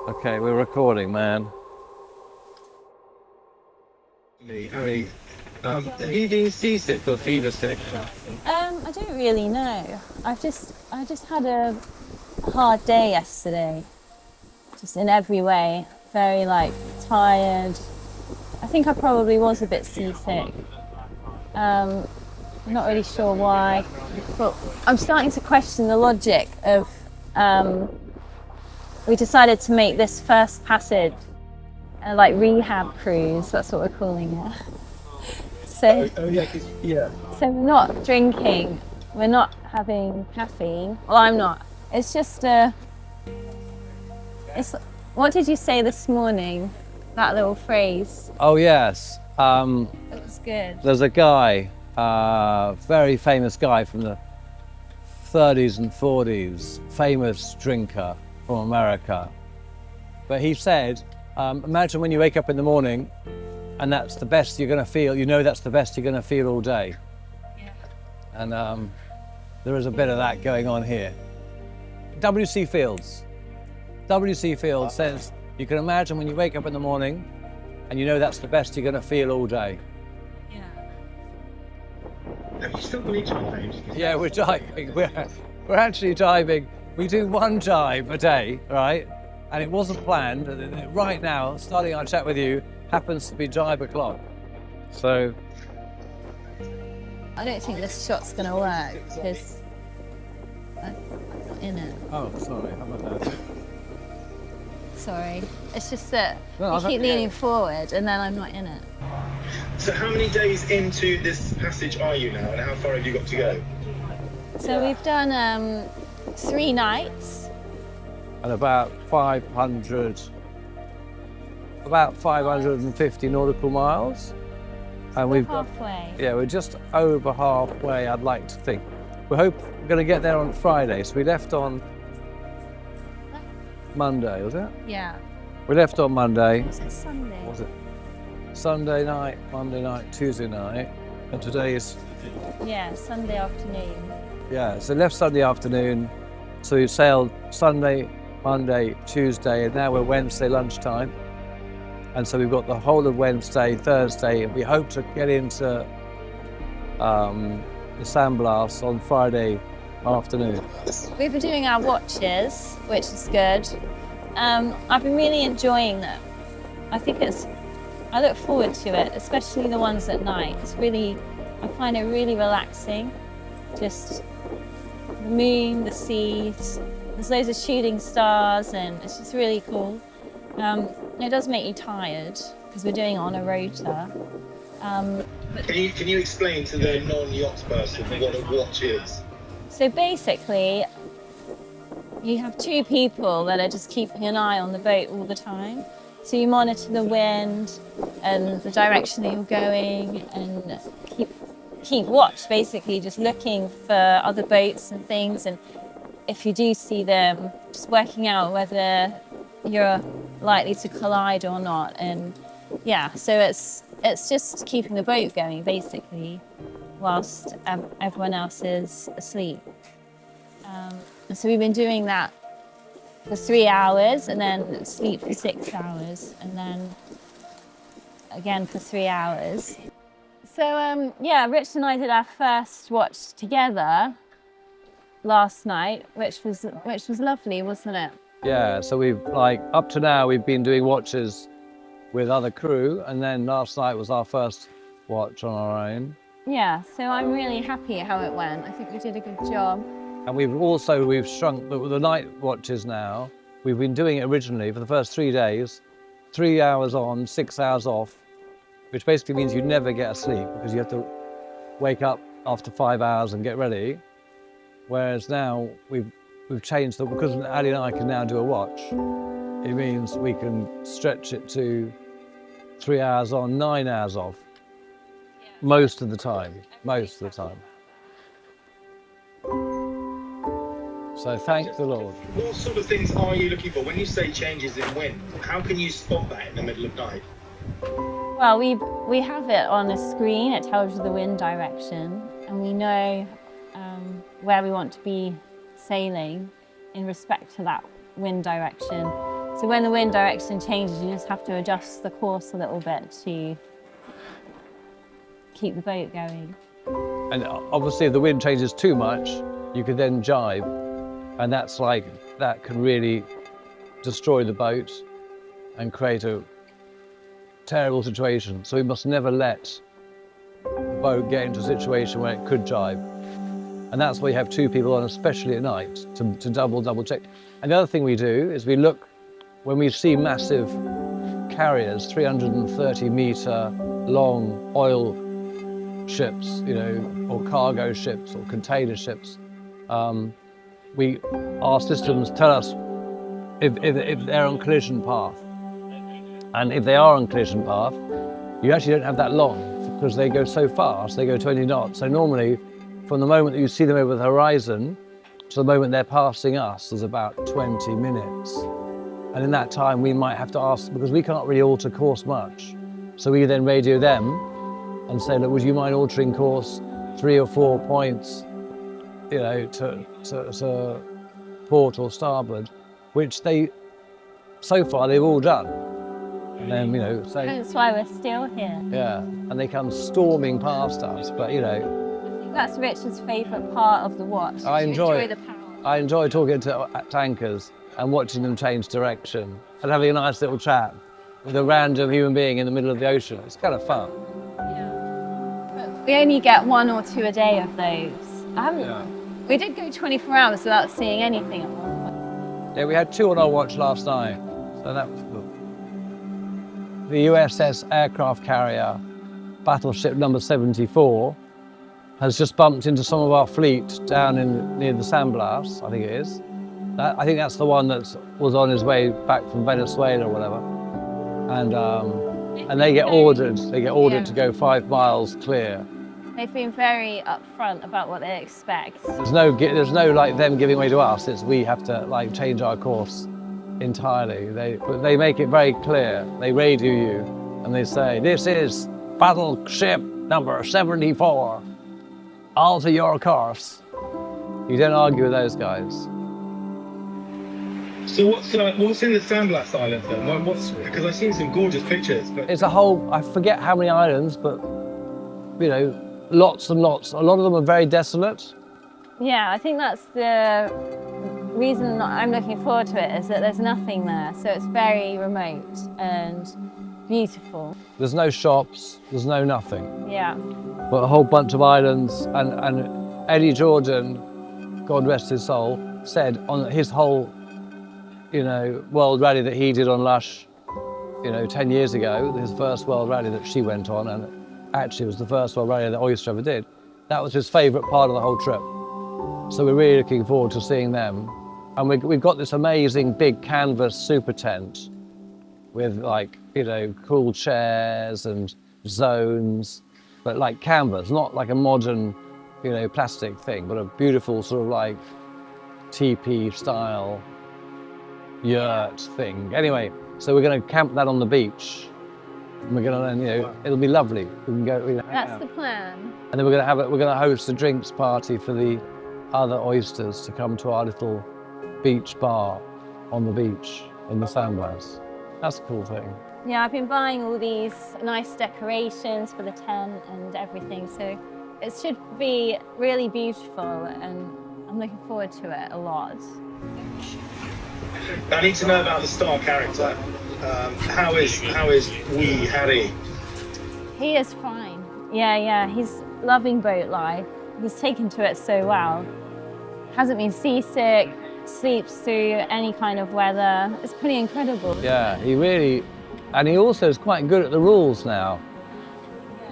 Okay, we're recording, man. Have you been seasick or fever sick? I don't really know. I just had a hard day yesterday, just in every way. Very tired. I think I probably was a bit seasick. I'm not really sure why, but I'm starting to question the logic of. We decided to make this first passage a rehab cruise. That's what we're calling it. So. Yeah. So we're not drinking, we're not having caffeine. Well, I'm not. It's just it's. What did you say this morning? That little phrase. Oh, yes. It was good. There's a guy, very famous guy from the 30s and 40s, famous drinker from America. But he said, imagine when you wake up in the morning and that's the best you're going to feel. You know that's the best you're going to feel all day. Yeah. And there is a bit of that going on here. W.C. Fields. W.C. Fields says, you can imagine when you wake up in the morning and you know that's the best you're going to feel all day. Yeah. Have you still got each other names? Yeah, we're diving. We're actually diving. We do one dive a day, right? And it wasn't planned. And right now, starting our chat with you, happens to be dive o'clock. So I don't think this shot's gonna work because I'm not in it. oh, sorry, how about that? Sorry. It's just that No, you keep leaning forward and then I'm not in it. So how many days into this passage are you now, and how far have you got to go? So we've done 3 nights. And about 550 nautical miles. And we've Halfway. yeah, we're just over halfway, I'd like to think. We're going to get there on Friday. So we left on Monday, was it? Yeah. We left on Monday. Was it Sunday? Was it Sunday night, Monday night, Tuesday night, and today is, Yeah, Sunday afternoon. yeah, so left Sunday afternoon, so we sailed Sunday, Monday, Tuesday, and now we're Wednesday lunchtime. And so we've got the whole of Wednesday, Thursday, and we hope to get into the San Blas on Friday afternoon. We've been doing our watches, which is good. I've been really enjoying them. I look forward to it, especially the ones at night. I find it really relaxing. Just the moon, the seas, there's loads of shooting stars, and it's just really cool. It does make you tired because we're doing it on a rotor. Can you explain to the non-yacht person what a watch is? So basically, you have 2 people that are just keeping an eye on the boat all the time. So you monitor the wind and the direction that you're going, and keep watch, basically just looking for other boats and things. And if you do see them, just working out whether you're likely to collide or not. And yeah, so it's just keeping the boat going basically whilst everyone else is asleep. So we've been doing that for 3 hours and then sleep for 6 hours and then again for 3 hours. So yeah, Rich and I did our first watch together last night, which was lovely, wasn't it? Yeah, so we've up to now we've been doing watches with other crew, and then last night was our first watch on our own. Yeah, so I'm really happy how it went. I think we did a good job. And we've shrunk the night watches now. We've been doing it originally for the first 3 days, 3 hours on, 6 hours off, which basically means you never get asleep because you have to wake up after 5 hours and get ready. Whereas now we've changed because Ali and I can now do a watch. It means we can stretch it to 3 hours on, 9 hours off. Most of the time. So thank the Lord. What sort of things are you looking for? When you say changes in wind, how can you spot that in the middle of night? Well, we have it on a screen. It tells you the wind direction, and we know where we want to be sailing in respect to that wind direction. So when the wind direction changes, you just have to adjust the course a little bit to keep the boat going. And obviously if the wind changes too much, you could then jibe. And that can really destroy the boat and create a terrible situation. So we must never let the boat get into a situation where it could jibe. And that's why you have two people on, especially at night, to double check. And the other thing we do is we look, when we see massive carriers, 330 metre long oil ships, or cargo ships or container ships, our systems tell us if they're on collision path. And if they are on collision path, you actually don't have that long because they go so fast, they go 20 knots. So normally, from the moment that you see them over the horizon to the moment they're passing us, there's about 20 minutes. And in that time, we might have to ask, because we can't really alter course much. So we then radio them and say, look, would you mind altering course 3 or 4 points, to port or starboard, which so far they've all done. And then, so. That's why we're still here. Yeah, and they come storming past us, but That's Richard's favourite part of the watch. I enjoy the power. I enjoy talking to tankers and watching them change direction and having a nice little chat with a random human being in the middle of the ocean. It's kind of fun. Yeah. We only get 1 or 2 a day of those. We did go 24 hours without seeing anything at one point. Yeah, we had 2 on our watch last night, so that was good. The USS aircraft carrier, battleship number 74, has just bumped into some of our fleet down near the San Blas, I think it is. I think that's the one that was on his way back from Venezuela or whatever. And they get ordered. To go 5 miles clear. They've been very upfront about what they expect. There's no like them giving way to us. It's we have to change our course entirely. They make it very clear. They radio you and they say, "This is battleship number 74. Alter your course." You don't argue with those guys. So what's in the San Blas Islands then? Because I've seen some gorgeous pictures. But It's a whole, I forget how many islands, but lots and lots. A lot of them are very desolate. Yeah, I think that's the reason that I'm looking forward to it, is that there's nothing there. So it's very remote and beautiful. There's no shops, there's no nothing. Yeah. But a whole bunch of islands, and Eddie Jordan, God rest his soul, said on his whole, world rally that he did on Lush, 10 years ago, his first world rally that she went on, and actually it was the first world rally that Oyster ever did. That was his favourite part of the whole trip. So we're really looking forward to seeing them. And we've got this amazing big canvas super tent with cool chairs and zones, but like canvas, not like a modern, plastic thing, but a beautiful sort of teepee style yurt thing. Anyway, so we're going to camp that on the beach. And we're going to, it'll be lovely. We can go. That's the plan. And then we're going to host a drinks party for the other oysters to come to our little beach bar on the beach in the San Blas. That's a cool thing. Yeah, I've been buying all these nice decorations for the tent and everything, so it should be really beautiful, and I'm looking forward to it a lot. I need to know about the star character. How is wee Harry? He is fine. Yeah, he's loving boat life. He's taken to it so well. Hasn't been seasick, sleeps through any kind of weather. It's pretty incredible. Yeah, he really, and he also is quite good at the rules now.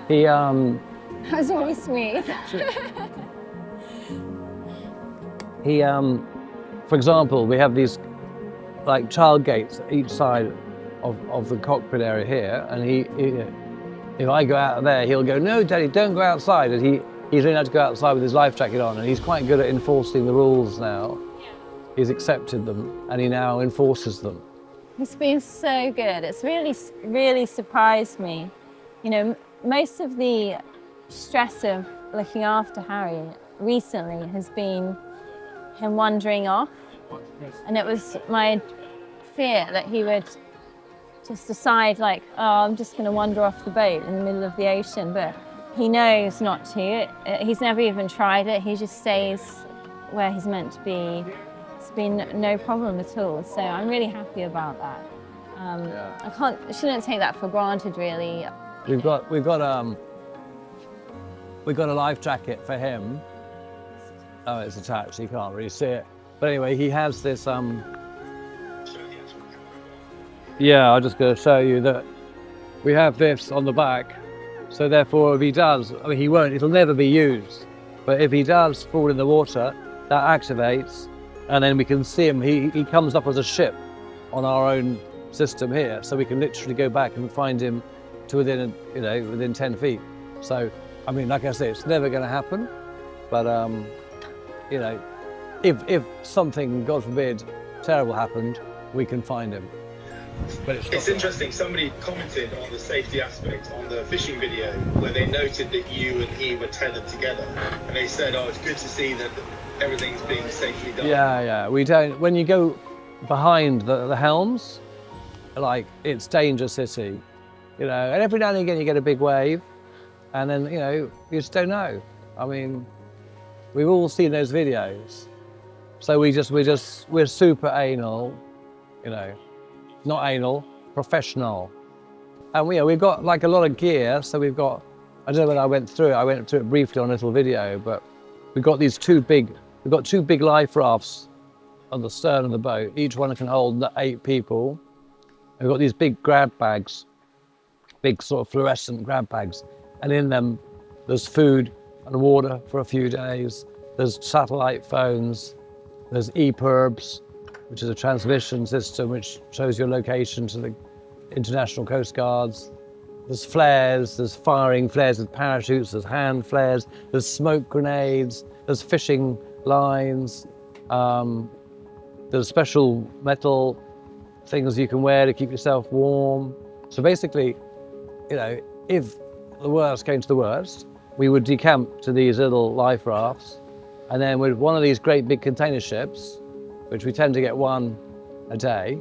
He That's really sweet. He for example, we have these child gates each side of the cockpit area here, and he if I go out there, he'll go, "No, Daddy, don't go outside," and he's only allowed to go outside with his life jacket on, and he's quite good at enforcing the rules now. He's accepted them, and he now enforces them. It's been so good. It's really surprised me. Most of the stress of looking after Harry recently has been him wandering off, and it was my fear that he would just decide like, oh, I'm just going to wander off the boat in the middle of the ocean. But he knows not to. He's never even tried it. He just stays where he's meant to be. It's been no problem at all. So I'm really happy about that. I shouldn't take that for granted, really. We've got a life jacket for him. Oh, it's attached, you can't really see it. But anyway, he has this, yeah, I'm just going to show you that we have this on the back. So therefore, if he does, I mean, he won't, it'll never be used. But if he does fall in the water, that activates, and then we can see him. He comes up as a ship on our own system here. So we can literally go back and find him to within 10 feet. So, I mean, like I say, it's never going to happen. But, you know, if something, God forbid, terrible happened, we can find him. But it's interesting, somebody commented on the safety aspect on the fishing video where they noted that you and he were tethered together. And they said, oh, it's good to see that everything's being safely done. Yeah, we don't, when you go behind the helms, like, it's danger city, you know, and every now and again you get a big wave, and then, you know, you just don't know. I mean, we've all seen those videos. So we're super anal, you know, not anal, professional. And we've got like a lot of gear. So we've got, I don't know when I went through it briefly on a little video, but we've got two big life rafts on the stern of the boat. Each one can hold 8 people. And we've got these big grab bags, big sort of fluorescent grab bags. And in them, there's food and water for a few days. There's satellite phones, there's EPIRBs, which is a transmission system which shows your location to the international coast guards. There's flares, there's firing flares with parachutes, there's hand flares, there's smoke grenades, there's fishing lines, there's special metal things you can wear to keep yourself warm. So basically, you know, if the worst came to the worst, we would decamp to these little life rafts, and then with one of these great big container ships, which we tend to get one a day,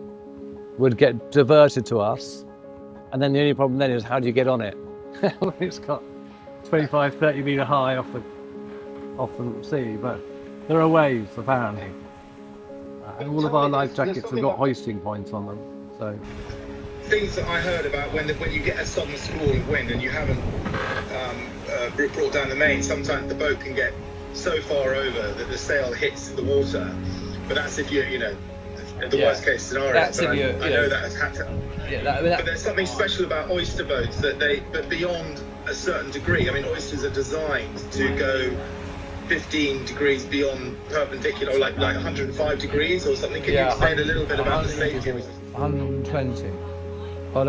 would get diverted to us. And then the only problem then is, how do you get on it? It's got 25, 30 metre high off the sea, but there are waves apparently. And all of our life jackets have got hoisting points on them. So things that I heard about when you get a sudden squall of wind and you haven't brought down the main, sometimes the boat can get so far over that the sail hits the water. But that's if you know, the worst case scenario. That's but if I know that has happened. Yeah, but there's something special about oyster boats but beyond a certain degree. I mean, oysters are designed to go 15 degrees beyond perpendicular, like 105 degrees or something. Can you explain a little bit about the safety? 120. But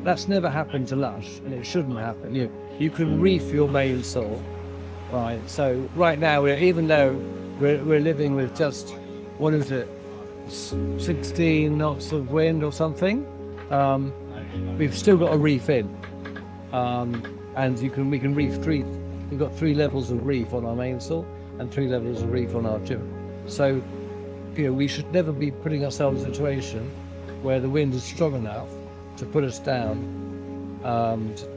that's never happened to Lush, and it shouldn't happen. You can reef your mainsail, right? So right now, even though we're living with just, what is it, 16 knots of wind or something, we've still got a reef in, and we can reef 3. We've got 3 levels of reef on our mainsail and 3 levels of reef on our jib. So, we should never be putting ourselves in a situation where the wind is strong enough to put us down.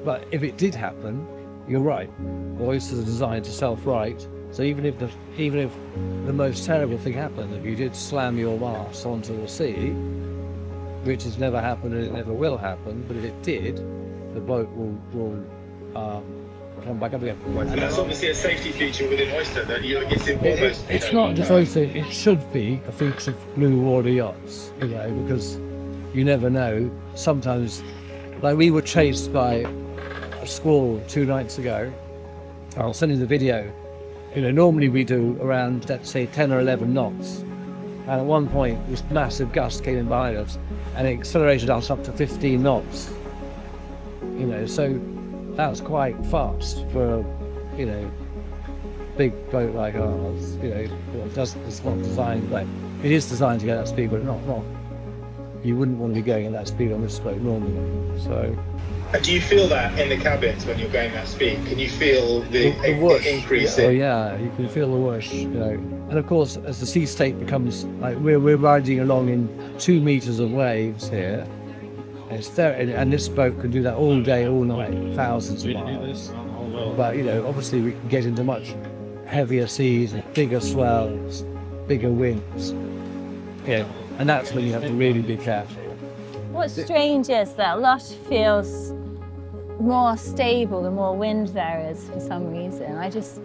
But if it did happen, you're right. The oysters are designed to self-right. So even if the most terrible thing happened, if you did slam your mast onto the sea, which has never happened and it never will happen, but if it did, the boat will come back up again. And that's obviously a safety feature within oyster that it's not just oyster. It should be a feature of blue water yachts, because you never know. Sometimes, like we were chased by a squall 2 nights ago. I'll send you the video. Normally we do around, let's say, 10 or 11 knots. And at one point, this massive gust came in behind us and it accelerated us up to 15 knots. So that's quite fast for a, big boat like ours. It's not designed, like, it is designed to go that speed, but not. You wouldn't want to be going at that speed on this boat normally. So. And do you feel that in the cabins when you're going that speed? Can you feel the whoosh. increase? Oh yeah, you can feel the whoosh. And of course, as the sea state becomes, like we're riding along in 2 meters of waves here, and it's there, and this boat can do that all day, all night, thousands of miles. But obviously we can get into much heavier seas, bigger swells, bigger winds. And that's when you have to really be careful. What's strange is that Lush feels more stable the more wind there is for some reason. I just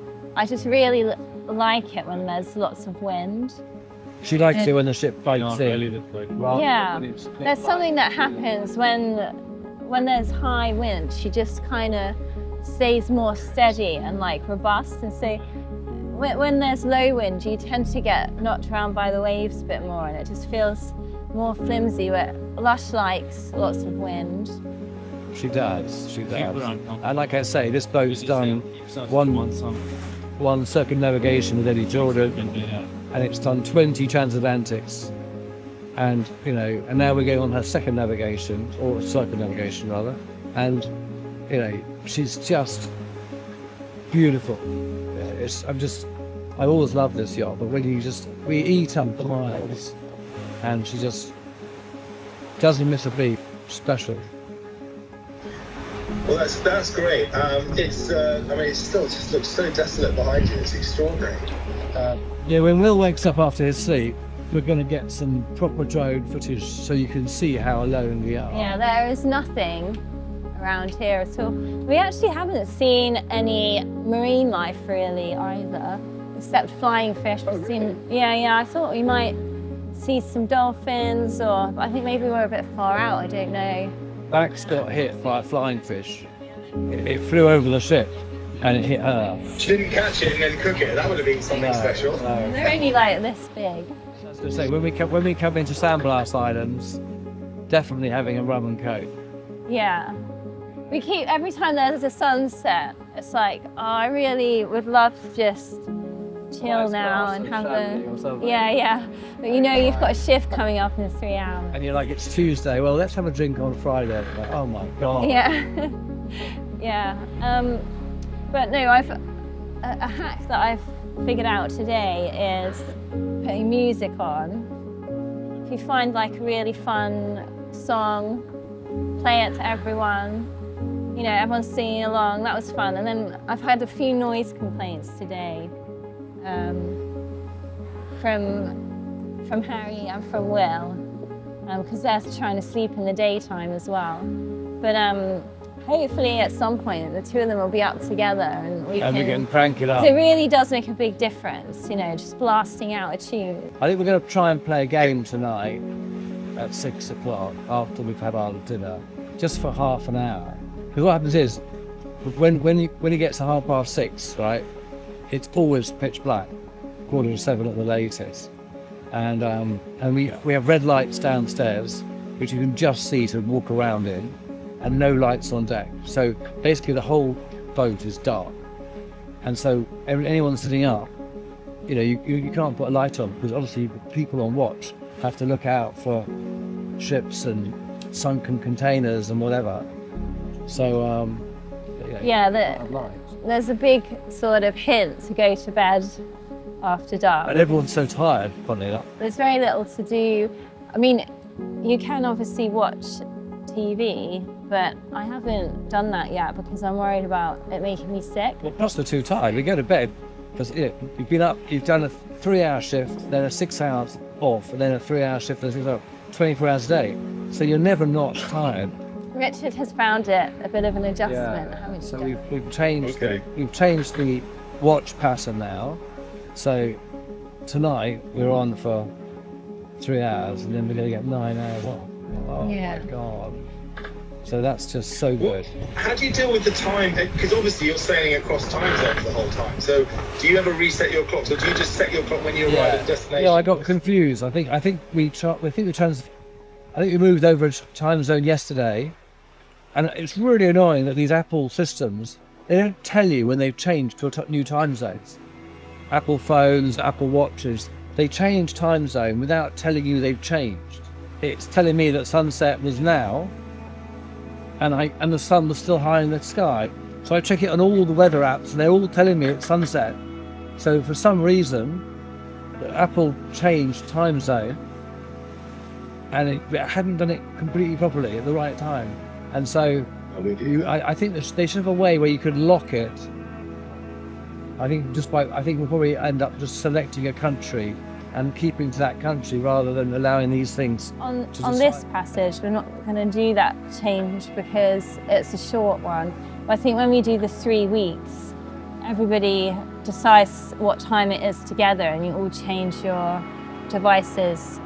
really like it when there's lots of wind. She likes it when the ship bites in. Yeah, there's something that happens when there's high wind. She just kind of stays more steady and like robust. And so when there's low wind, you tend to get knocked around by the waves a bit more, and it just feels more flimsy. Where Lush likes lots of wind. She does. And like I say, this boat's done one circumnavigation with Eddie Jordan, and it's done 20 transatlantics, and and now we're going on her second navigation, or circumnavigation rather, and she's just beautiful. I always love this yacht, but when we eat up the miles, and she just doesn't miss a beat. Special. Well, that's great. It still just looks so desolate behind you. It's extraordinary. When Will wakes up after his sleep, we're going to get some proper drone footage so you can see how alone we are. Yeah, there is nothing around here at all. We actually haven't seen any marine life really either, except flying fish. We've seen, I thought we might see some dolphins, but I think maybe we're a bit far out, I don't know. Max got hit by a flying fish. It flew over the ship and it hit her. She didn't catch it and then cook it. That would have been something special. No. They're only like this big. I was going to say, when we come into San Blas Islands, definitely having a rum and coke. Yeah. We keep, every time there's a sunset, it's like, I really would love to just chill now and have a... But you've got a shift coming up in 3 hours. And you're like, it's Tuesday, well, let's have a drink on Friday. Like, oh my God. Yeah. But no, a hack that I've figured out today is putting music on. If you find like a really fun song, play it to everyone. Everyone's singing along, that was fun. And then I've had a few noise complaints today from Harry and from Will, because they're trying to sleep in the daytime as well. But hopefully at some point the two of them will be up together and we can crank it up. It really does make a big difference, just blasting out a tune. I think we're going to try and play a game tonight at 6 o'clock after we've had our dinner, just for half an hour. Because what happens is, when it gets to 6:30, right, it's always pitch black, 6:45 at the latest. And we have red lights downstairs, which you can just see to walk around in, and no lights on deck. So basically the whole boat is dark. And so anyone sitting up, you can't put a light on, because obviously people on watch have to look out for ships and sunken containers and whatever. So there's a big sort of hint to go to bed after dark. And everyone's so tired, funnily enough. There's very little to do. I mean, you can obviously watch TV, but I haven't done that yet because I'm worried about it making me sick. Well, plus we're too tired. We go to bed because you've been up, you've done a 3-hour shift, then a 6 hours off, and then a 3-hour shift, and 6 hours, 24 hours a day. So you're never not tired. Richard has found it a bit of an adjustment. Haven't So you? we've changed the watch pattern now. So tonight we're on for 3 hours, and then we're going to get 9 hours off. Oh my God. So that's just so good. How do you deal with the time? Because obviously you're sailing across time zones the whole time. So do you ever reset your clocks, or do you just set your clock when you arrive at destination? Yeah, I got confused. I think we moved over a time zone yesterday, and it's really annoying that these Apple systems, they don't tell you when they've changed to new time zones. Apple phones, Apple watches, they change time zone without telling you they've changed. It's telling me that sunset was now, and the sun was still high in the sky. So I check it on all the weather apps, and they're all telling me it's sunset. So for some reason, Apple changed time zone, and it hadn't done it completely properly at the right time. And so I think they should have a way where you could lock it. I think we'll probably end up just selecting a country and keeping to that country rather than allowing these things. On this passage, we're not going to do that change because it's a short one. But I think when we do the 3 weeks, everybody decides what time it is together, and you all change your devices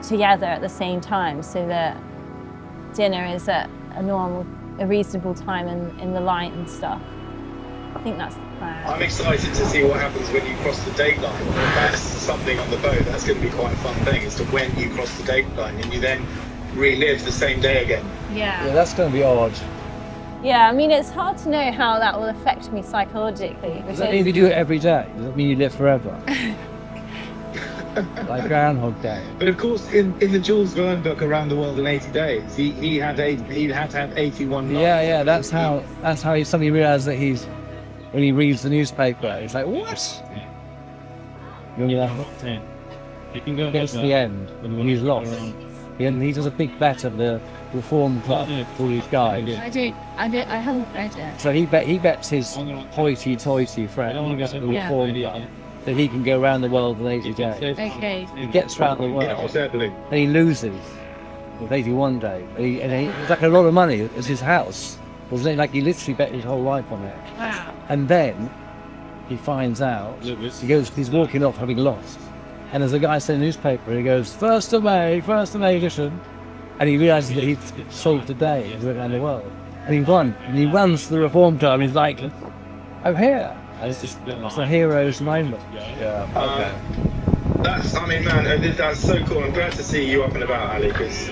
together at the same time, so that dinner is at a reasonable time in the light and stuff. I think that's the plan. I'm excited to see what happens when you cross the date line. That's something on the boat. That's going to be quite a fun thing, as to when you cross the date line and you then relive the same day again. Yeah, that's going to be odd. Yeah, I mean, it's hard to know how that will affect me psychologically. Does that mean you do it every day? Does that mean you live forever? Like Groundhog Day. But of course, in the Jules Verne book, Around the World in 80 Days, he had to have 81 nights. Yeah, that's how he suddenly realised that when he reads the newspaper, he's like, what? Remember that? Gets to the end when he's lost. He does a big bet of the Reform Club, all these guys. I haven't read it. So he bets his hoity-toity friend, the Reform Club, that he can go around the world in 80 days. Okay. He gets around the world, and he loses with 81 days. And it's like a lot of money. It's his house, wasn't it? Like he literally bet his whole life on it. Wow. And then he finds out. He's walking off having lost, and there's a guy saying in the newspaper. He goes, 1st of May edition, and he realises that he's solved the day and went around the world, and he won. And he runs to the Reform Club. And he's like, I'm here. It's a hero's moment. Okay. That's so cool. I'm glad to see you up and about, Ali, because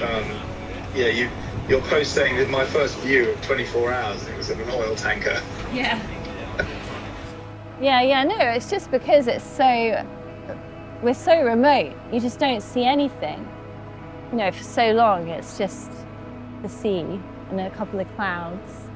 your post saying that my first view of 24 hours, it was of an oil tanker. Yeah. No, it's just because we're so remote, you just don't see anything. For so long, it's just the sea and a couple of clouds.